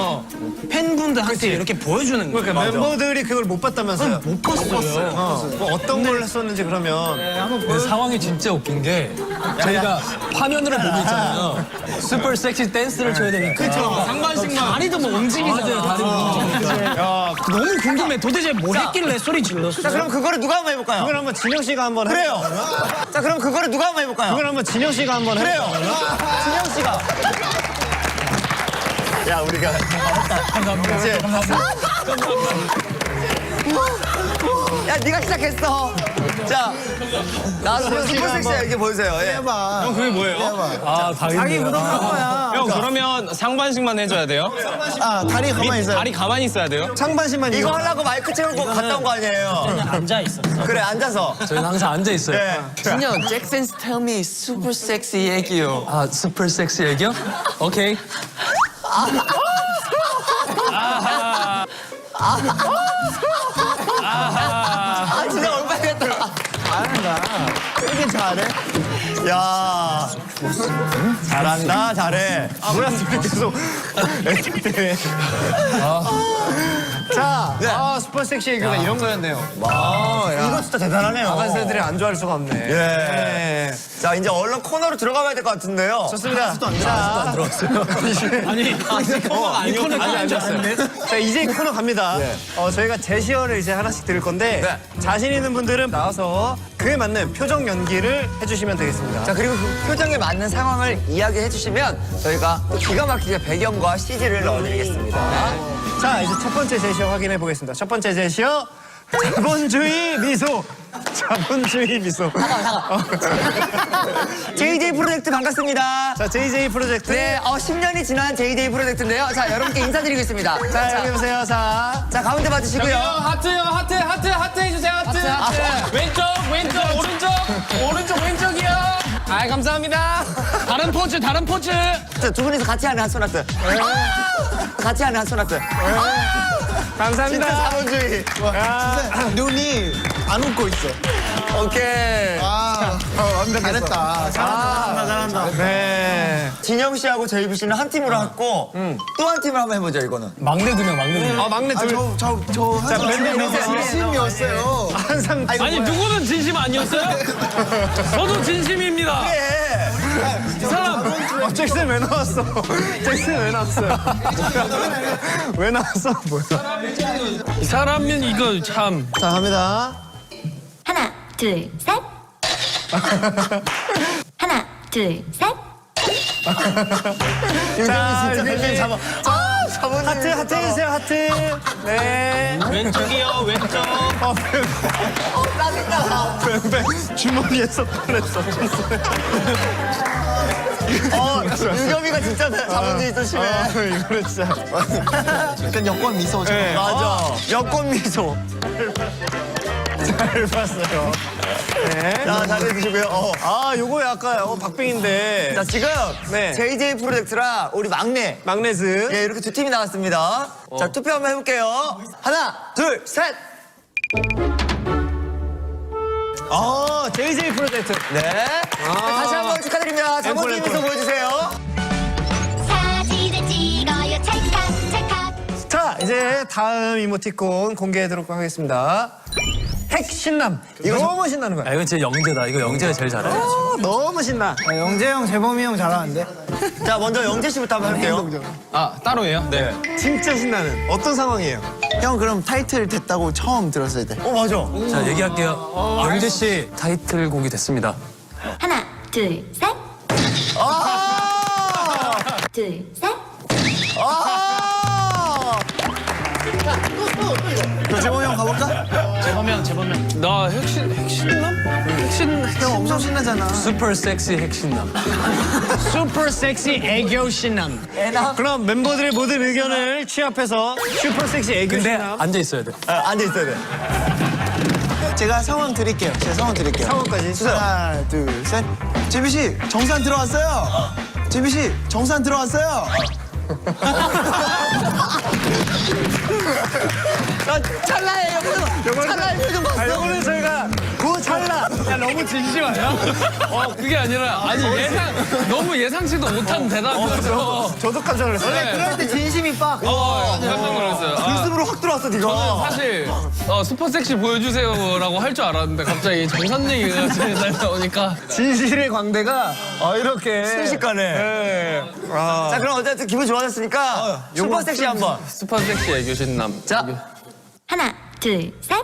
팬분들한테 이렇게 보여주는 거예요. 그러니까 멤버들이 그걸 못 봤다면서요? 못 봤어요. 뭐 어떤 걸 했었는지 그러면. 근데 상황이 진짜 웃긴 게 저희가 화면으로 보고 있잖아요. 슈퍼 섹시 댄스를 쳐야 되니까. 상반신만 다리도 뭐 움직이잖아요. 야, 너무 궁금해. 도대체 뭘 했길래 소리 질렀어? 자, 그럼 그거를 누가 한번 해볼까요? 그걸 한번 진영 씨가 한번 그래요. 자, 그럼 그거를 누가 한번 해볼까요? 그걸 한번 진영 씨가 한번 그래요. 진영 씨가. 야, 우리가. 감사합니다. 야, 네가 시작했어. 자, 나도 슈퍼섹시야 이게 보여주세요. 예. 형 그게 뭐예요? 아, 자기 묻어간 거야. 형 그러면 상반신만 해줘야 돼요? 아 다리 가만히 있어요. 다리 가만히 있어야 돼요? 상반신만 이거 하려고 마이크 채우고 갔다 온 거 아니에요? 앉아 있었어. 그래, 앉아서. 저희는 항상 앉아 있어요. 예. 진영, 잭슨 tell me super sexy 얘기요. 아, 슈퍼 섹시 얘기요? 오케이. 아, 진짜 얼마겠다. 되게 잘해. 야, 잘한다, 잘해. 뭐야, 계속 애들 자, 아, 슈퍼 섹시 얘기가 이런 거였네요. 이거 진짜 대단하네요. 아가새들이 안 좋아할 수가 없네. 예. 자, 이제 얼른 코너로 들어가 봐야 될 것 같은데요. 좋습니다. 자, 아니, 이 코너 안 좋았어요. 자, 이제 코너 갑니다. 저희가 제시어를 이제 하나씩 드릴 건데 자신 있는 분들은 나와서 그에 맞는 표정 연기를 해주시면 되겠습니다. 자, 그리고 그 표정에 맞는 상황을 이야기해 주시면 저희가 또 기가 막히게 배경과 CG를 넣어드리겠습니다. 자, 이제 첫 번째 제시어 확인해 보겠습니다. 첫 번째 제시어 자본주의 미소. 자본주의 미소. JJ 프로젝트 반갑습니다. 자, JJ 프로젝트. 네, 10년이 지난 JJ 프로젝트인데요. 자, 여러분께 인사드리겠습니다. 자, 여기 보세요. 자, 가운데 봐주시고요. 하트요 하트 해주세요 하트. 왼쪽 오른쪽 왼쪽이요. 아 감사합니다. 다른 포즈. 자, 두 분이서 같이 하는 한손 하트. 같이 하는 한손 하트. 감사합니다. 진짜 자본주의. 진짜 눈이 안 웃고 있어. 오케이. 잘했다. 잘한다. 네. 진영 씨하고 제이비 씨는 한 팀으로 했고 또 한 팀을 한번 해보죠, 이거는. 막내 두 명. 막내 둘. 저 항상 진심이었어요. 항상. 아니, 누구는 진심 아니었어요? 저도 진심입니다. 예. 이 사람. 잭슨 왜 나왔어? 잭슨 왜 나왔어요? 왜 나왔어? 뭐야? 이 사람은 이거 참. 자, 갑니다. 하나, 둘, 셋. 하나, 둘, 셋. 자, 진짜 이제 잡아. 하트 해주세요, 하트. 네. 왼쪽이요 왼쪽. 짜증나. 주머니에서 꺼냈어. 유겸이가 진짜 자본주의 또 심해. 이거는 진짜. 약간 여권 미소. 네. 맞아. 여권 미소. 잘 봤어요. 네. 자, 잘해주시고요. 요거 약간 박빙인데. 자, 지금 네. JJ 프로젝트랑 우리 막내. 막내즈. 예, 이렇게 두 팀이 나왔습니다. 자, 투표 한번 해볼게요. 하나, 둘, 셋. JJ 프로젝트. 네. 다시 한번 축하드립니다. 자본주의미소 보여주세요. 사진을 찍어요. 찰칵. 자, 이제 다음 이모티콘 공개하도록 하겠습니다. 핵 신남. 이거 너무 신나는 거야. 아, 이건 진짜 영재다. 이거 영재가 제일 잘해. 너무 신나. 영재 형, 재범이 형 잘하는데. 자, 먼저 영재 씨부터 한번 할게요. 아 따로예요? 네. 진짜 신나는. 어떤 상황이에요? 형 그럼 타이틀 됐다고 처음 들었을 때. 맞아. 자, 얘기할게요. 영재 씨 타이틀곡이 됐습니다. 하나, 둘, 셋. 둘, 셋. 재범이 형 가볼까? 나 핵신남? 형 엄청 신나잖아. 슈퍼 섹시 핵신남. 슈퍼 섹시 애교 신남. 그럼 멤버들의 모든 의견을 취합해서 슈퍼 섹시 애교 근데 신남 앉아 있어야 돼. 앉아있어야 돼. 제가 상황 드릴게요. 제가 상황 드릴게요. 상황까지 주세요. 하나, 둘, 셋. 제비 씨, 정산 들어왔어요. 제비 씨, 정산 들어왔어요. 찰나예요. 찰나의 표정 봤어. 요거는 저희가 그 찰나. 야 너무 진심 아니야? 그게 아니라 아니 너무 예상치도 못한 대답이었어. 저도 깜짝 놀랐어요. 네. 그럴 때 진심이 빡. 깜짝 놀랐어요. 웃음으로 확 들어왔어, 저는 네가. 사실 슈퍼 섹시 보여주세요라고 할 줄 알았는데 갑자기 정선님이 잘 나오니까 진실의 광대가 이렇게 순식간에. 네. 자, 그럼 어쨌든 기분 좋아졌으니까 슈퍼 섹시 한번. 슈퍼 섹시 애교신 남. 자, 하나, 둘, 셋.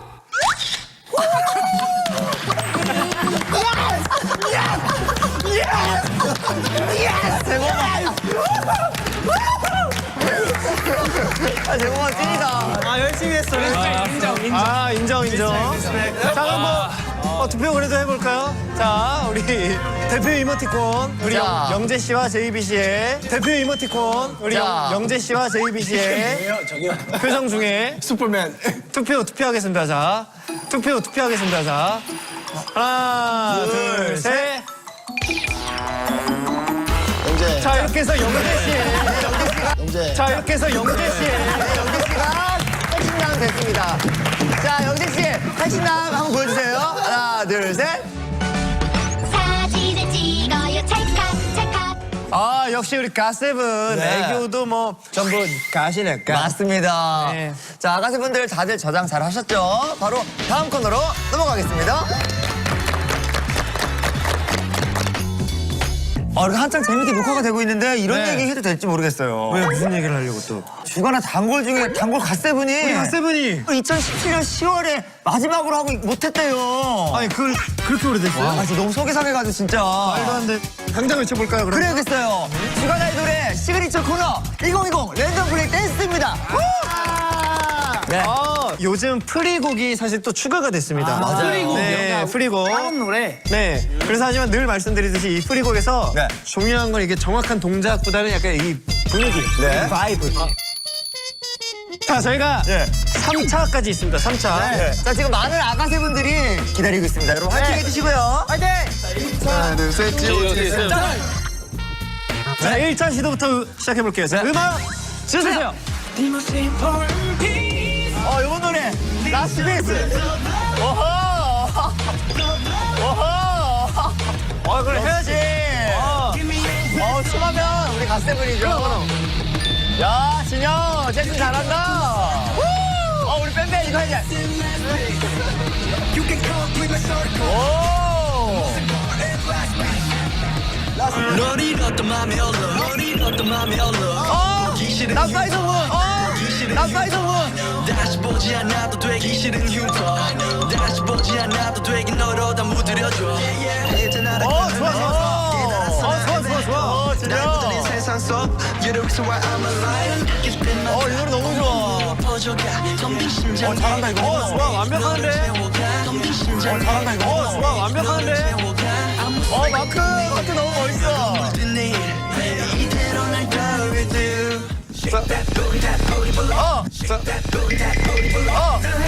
제공아 찐이다. 열심히 했어요. 인정. 자, 그럼 투표 그래도 해볼까요? 자, 우리 대표 이모티콘 우리 자. 영재 씨와 제이비 씨의 대표 이모티콘 우리 자. 영재 씨와 제이비 씨의 표정 중에 슈퍼맨. 투표하겠습니다. 자, 투표하겠습니다. 자, 하나, 둘, 셋. 영재. 자, 이렇게 해서 영재 씨의 영재. 자, 이렇게 해서 영재 씨의 영재 씨가 핵심남 됐습니다. 자, 영재 씨 핵심남 한번 보여주세요. 하나, 둘, 셋. 사진을 찍어요. 찰칵, 찰칵. 아, 역시 우리 가세븐 네. 애교도 뭐 전부 가시니까. 맞습니다. 네. 자, 아가새분들 다들 저장 잘 하셨죠? 바로 다음 코너로 넘어가겠습니다. 이렇게 한창 재밌게 녹화가 되고 있는데 이런 네. 얘기 해도 될지 모르겠어요. 왜 무슨 얘기를 하려고 또? 주간화 단골 중에 단골 갓세븐이 우리 갓세븐이 2017년 10월에 마지막으로 하고 못했대요. 아니 그걸 그렇게 오래됐어요? 아, 진짜 너무 속이 상해가지고 진짜. 말도 안 돼. 당장 외쳐볼까요 그럼? 그래야겠어요. 주간 아이돌의 시그니처 코너 2020 랜덤 플레이 댄스입니다. 네. 요즘 프리곡이 사실 또 추가가 됐습니다. 맞아요. 프리곡. 네, 프리곡. 다음 노래. 네. 그래서 하지만 늘 말씀드리듯이 이 프리곡에서 네. 중요한 건 이게 정확한 동작보다는 약간 이 분위기, 네. 이 바이브. 자, 저희가 네. 3차까지 있습니다. 3차. 네. 자, 지금 많은 아가새분들이 기다리고 있습니다. 여러분 화이팅 해주시고요. 화이팅! 하나, 둘, 셋. 자, 1차 시도부터 시작해볼게요. 자, 음악 주세요. 이번 노래 라스베이스. 오호. 그래 해야지. 춤하면 우리 갓세븐이죠. 야, 진영, 잭슨 잘한다. 우리 밴드 이거 해야 돼. 오. 나 사이드문. 나 사이드문. 다시 보지 않아도 되기 싫은 흉터 다시 보지 않아도 되긴 너로 다 무드려줘 좋아. 진영. 세상 속 유력수와 I'm alive 이 노래 너무 좋아. 퍼져가 덤빈 심장 잘한다 이거. 좋아, 완벽한데? 덤빈 심장 잘한다 이거. 좋아, 완벽한데? 마크 너무 멋있어. 내일 이대로 날 따르게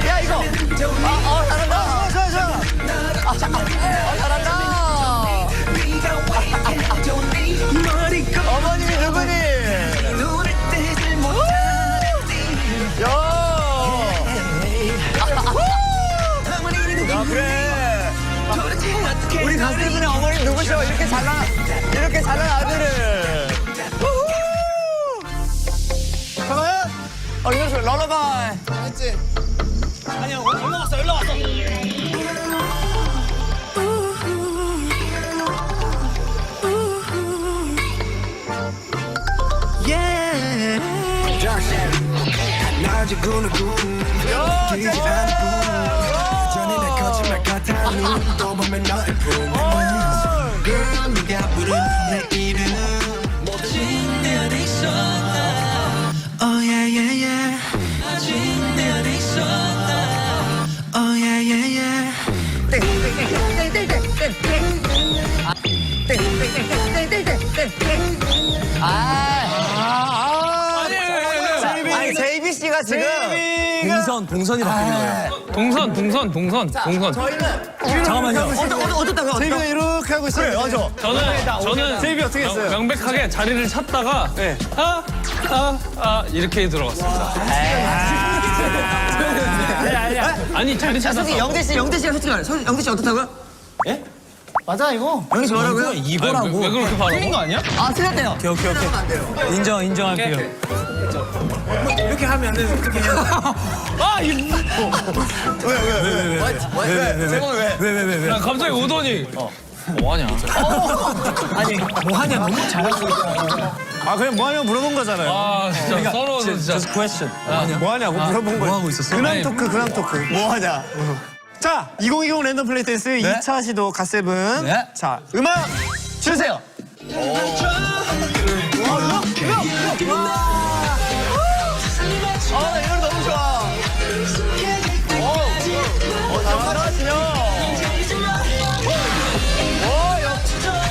야 이거. 잘한다. 좋아. 잘한다. 어머님이 누구니? 야 그래. 우리 가수분의 어머니 누구셔? 이렇게 잘난 아들을. 잠깐만. 이거 좀 럴러바이. 낮에 구는 꿈 길지 않은 꿈 전에 내 거짓말 같아 눈또 보면 너의 품 Girl 네가 부른 내 이름 멋진 내 안에 있어 Oh yeah yeah yeah 멋진 내 안에 있어 Oh yeah yeah yeah 아니 제이비 씨가 지금 동선이 바뀌는 거예요. 동선. 저희는 잠깐만요. 어떻다고요? 제이비가 이렇게 하고 있어요. 저는 제이비 어떻게 했어요? 명백하게 자리를 찾다가 네. 이렇게 들어갔습니다. 아니 자리 자, 찾았어. 솔직히 영재 씨가 솔직히 말해. 영재 씨 어떻다고요? 맞아 이거. 영재 씨 뭐라고요? 이거라고. 왜 그렇게 바로? 틀린 거 아니야? 아, 틀렸대요. 오케이. 인정할게요. 이렇게 하면은 어떻게 해요? 왜? 나 갑자기 오더니. 뭐하냐? 아니 뭐하냐 너무 잘하고 있잖아. 아 그냥 뭐하냐고 물어본 거잖아요. 아 진짜 서러워서 진짜. Just question. 뭐하냐고 물어본 거예요. 뭐 하고 있었어? 근황 토크. 뭐하냐? 자, 2020 랜덤 플레이 댄스 2차 시도 갓세븐. 네. 자, 음악 주세요. 나 이런 거 너무 좋아. 잘한다, 진영.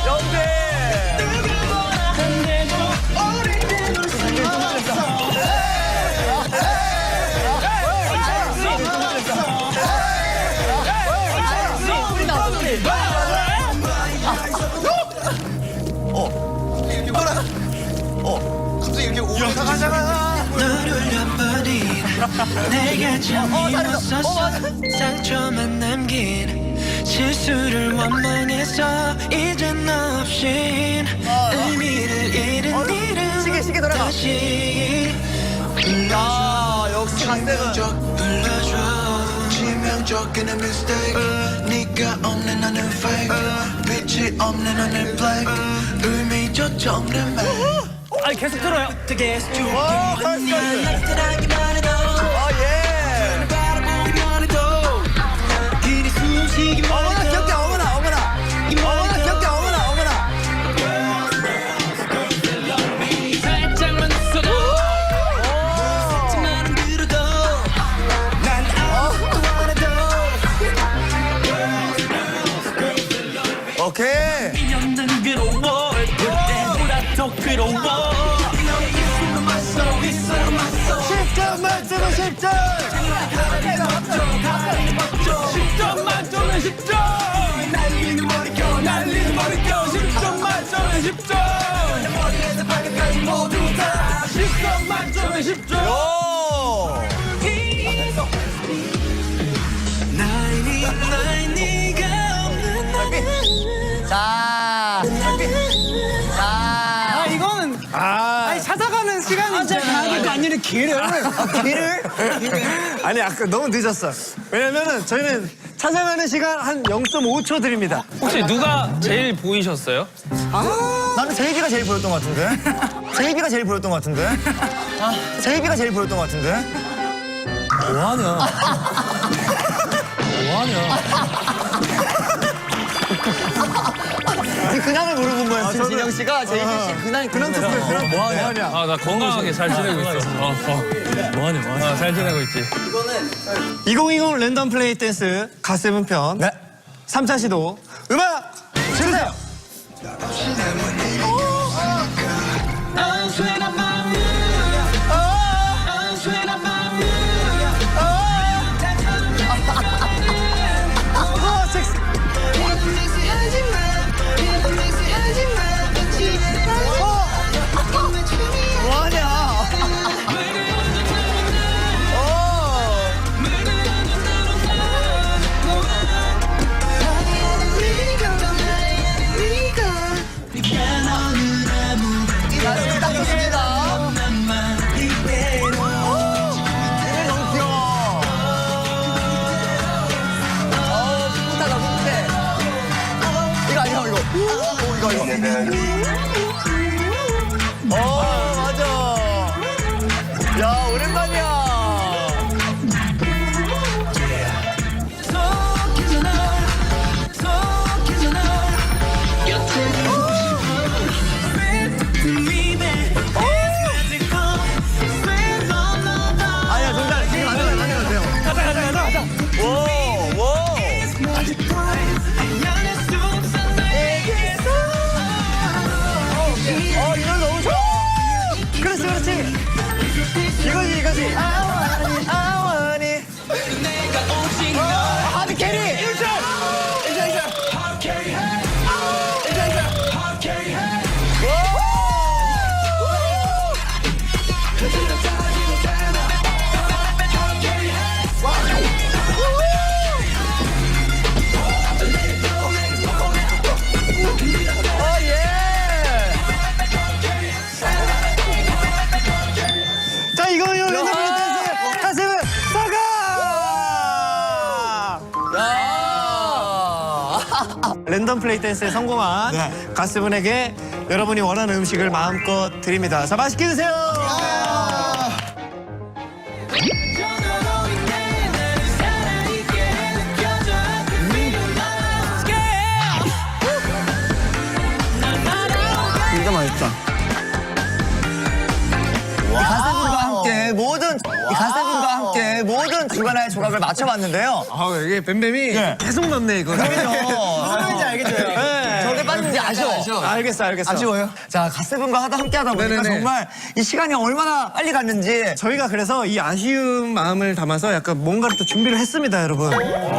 영재. 널 울려버린 내가 재미없었어 상처만 남긴 실수를 원망해서 이젠 너 없인 의미를 잃은 이름 시계 돌아가. 다시 아, 역시 강대근. 불러줘 치명적인 mistake 네가 없는 나는 fake 빛이 없는 나는 black 의미조차 없는 말 아니 계속 들어요. 되게 나타나기만 해도 예. 바라보기만 해도 길이 숨쉬기만 어머나, 해도 귀엽게, 어머나. 귀엽게, 어머나. 살짝만 있어도 살짝만 들어도 난 아무것도 안 해도 오케이. 연단 괴로워 그때보다 더 괴로워 나의 네가 없는 나는 자. 아 이거는 아니 찾아가는 시간이 있잖아요. 아니는 길을. 길을? 아니 아까 너무 늦었어. 왜냐면은 저희는 찾아가는 시간 한 0.5초 드립니다. 혹시 누가 제일 보이셨어요? 나는 제이비가 제일 보였던 것 같은데. 제이비가 제일 보였던 것 같은데. 뭐하냐? 근황을 물어본 거예요. 지금 진영 씨가 제이비 씨 근황이 궁금해서. 뭐하냐? 아 나 건강하게 잘 지내고 있어. 뭐하냐? 잘 지내고 있지. 2020 랜덤 플레이 댄스 갓세븐 편 네. 3차 시도 음악 주세요. 맞아. 야, 오랜만이야. 아니야, 정답. 지금 안 돼요. 가자. 오. 이 노래 너무 좋아. 그렇지. 이거지. I want it. 하드 캐리. 랜덤 플레이 댄스에 성공한 네. 가스분에게 여러분이 원하는 음식을 마음껏 드립니다. 자, 맛있게 드세요. 진짜 맛있다. 가세분과 함께 모든 주간화의 조각을 맞춰봤는데요. 이게 뱀뱀이 네. 계속 넣네, 이거. 무슨 말인지 알겠죠? 저게 빠진지 아쉬워. 알겠어. 아쉬워요? 자, 가세분과 함께 하다 보니까 네네네. 정말 이 시간이 얼마나 빨리 갔는지. 저희가 그래서 이 아쉬운 마음을 담아서 약간 뭔가를 또 준비를 했습니다, 여러분.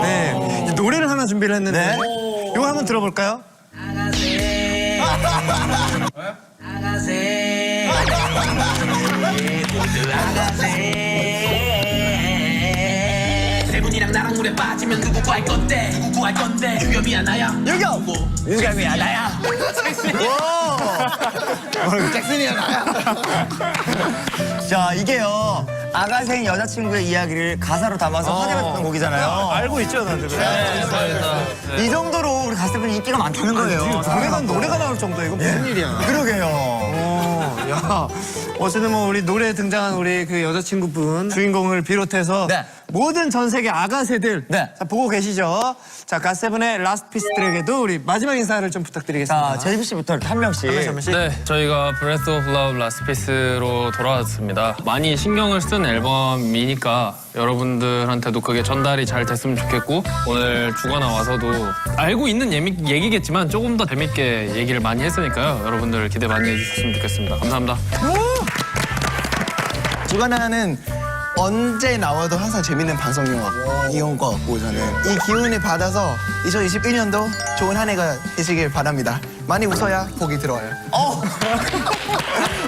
네. 이제 노래를 하나 준비를 했는데. 네. 이거 한번 들어볼까요? 세븐이랑 나랑 물에 빠지면 누구 구할 건데 누구 구할 건데 유겸이야 나야 유겸이야, 나야. 잭슨이야, 나야. 자, 이게요. 아가생 여자친구의 이야기를 가사로 담아서 화제가 되는 곡이잖아요. 알고 있죠, 다들. 이 정도로 우리 가세분이 인기가 많다는 거예요. 노래가 나올 정도야. 이거 무슨 일이야. 그러게요. 야, 어쨌든 뭐 우리 노래에 등장한 우리 그 여자친구분 주인공을 비롯해서 네. 모든 전 세계 아가새들 네. 자, 보고 계시죠? 자, 갓세븐의 라스트 피스들에게도 우리 마지막 인사를 좀 부탁드리겠습니다. 자, 제이비 씨부터 한 명씩. 네, 저희가 Breath of Love Last Piece로 돌아왔습니다. 많이 신경을 쓴 앨범이니까 여러분들한테도 그게 전달이 잘 됐으면 좋겠고 오늘 주거나 와서도 알고 있는 얘기겠지만 조금 더 재밌게 얘기를 많이 했으니까요. 여러분들 기대 많이 해주셨으면 좋겠습니다. 감사합니다. 주간화는 언제 나와도 항상 재밌는 방송 이온 거 같고 저는 이 기운을 받아서 2021년도 좋은 한 해가 되시길 바랍니다. 많이 웃어야 복이 들어와요.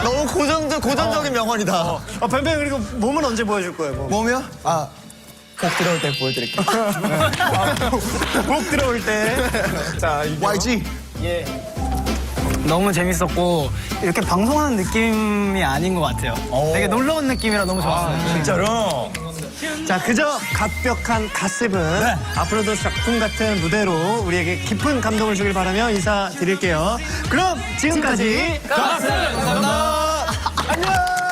너무 고전적인 명언이다. 뱀뱀 그리고 몸은 언제 보여줄 거예요? 뭐며? 복 들어올 때 보여드릴게요. 목 들어올 때. 자, YG. 너무 재밌었고 이렇게 방송하는 느낌이 아닌 것 같아요. 되게 놀러 온 느낌이라 너무 좋았어요. 진짜로. 자, 그저 감격한 갓세븐. 앞으로도 작품 같은 무대로 우리에게 깊은 감동을 주길 바라며 인사드릴게요. 그럼 지금까지 갓세븐 감사합니다. 안녕.